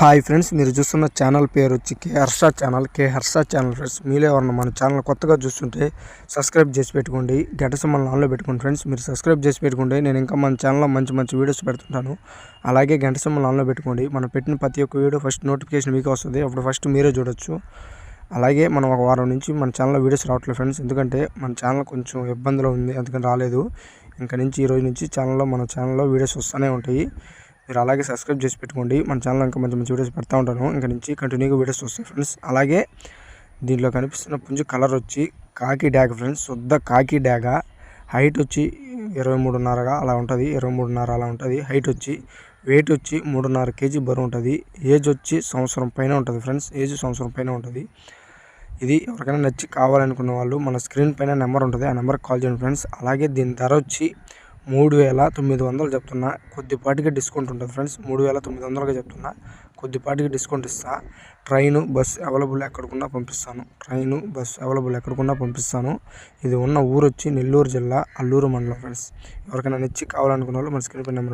Hi friends, మీరు చూస్తున్న channel పేరు వచ్చి కే హర్ష ఛానల్ ఫ్రెండ్స్. మీలో ఎవరన్నా మన ఛానల్ కొత్తగా చూస్తుంటే సబ్స్క్రైబ్ చేసి పెట్టుకోండి, గంట సింబల్ ఆన్లో పెట్టుకోండి ఫ్రెండ్స్. మీరు సబ్స్క్రైబ్ చేసి పెట్టుకుంటే నేను ఇంకా మన ఛానల్లో మంచి మంచి వీడియోస్ పెడుతుంటాను. అలాగే గంట సింబల్ ఆన్లో పెట్టుకోండి. మనం పెట్టిన ప్రతి ఒక్క వీడియో ఫస్ట్ నోటిఫికేషన్ మీకు వస్తుంది, అప్పుడు ఫస్ట్ మీరే చూడొచ్చు. అలాగే మనం ఒక వారం నుంచి మన ఛానల్లో వీడియోస్ రావట్లేదు ఫ్రెండ్స్, ఎందుకంటే మన ఛానల్ కొంచెం ఇబ్బందిలో ఉంది, అందుకని రాలేదు. ఇంకా నుంచి ఈరోజు నుంచి మన ఛానల్లో వీడియోస్ వస్తూనే ఉంటాయి. మీరు అలాగే సబ్స్క్రైబ్ చేసి పెట్టుకోండి. మన ఛానల్ ఇంకా మంచి మంచి వీడియోస్ పెడతా ఉంటాను. ఇంకా నుంచి కంటిన్యూగా వీడియోస్ వస్తాయి ఫ్రెండ్స్. అలాగే దీంట్లో కనిపిస్తున్న పుంజు కలర్ వచ్చి కాకి డ్యాగ్ ఫ్రెండ్స్, శుద్ధ కాకి డ్యాగ. హైట్ వచ్చి 23.5 అలా ఉంటుంది, 23.5 అలా ఉంటుంది హైట్ వచ్చి. వెయిట్ వచ్చి 3.5 kg బరువు ఉంటుంది. ఏజ్ వచ్చి సంవత్సరం పైన ఉంటుంది ఫ్రెండ్స్, ఏజ్ సంవత్సరం పైన ఉంటుంది. ఇది ఎవరికైనా నచ్చి కావాలనుకున్న వాళ్ళు మన స్క్రీన్ పైన నెంబర్ ఉంటుంది, ఆ నెంబర్కి కాల్ చేయండి ఫ్రెండ్స్. అలాగే దీని ధర వచ్చి 3,900 చెప్తున్నా, కొద్దిపాటికి డిస్కౌంట్ ఉంటుంది ఫ్రెండ్స్. 3,900గా చెప్తున్నా, కొద్దిపాటికి డిస్కౌంట్ ఇస్తా. ట్రైను బస్ అవైలబుల్ ఎక్కడికున్నా పంపిస్తాను. ఇది ఉన్న ఊరు వచ్చి నెల్లూరు జిల్లా అల్లూరు మండలం ఫ్రెండ్స్. ఎవరికైనా నచ్చి కావాలనుకున్న వాళ్ళు మన స్క్రీన్ పై నెంబర్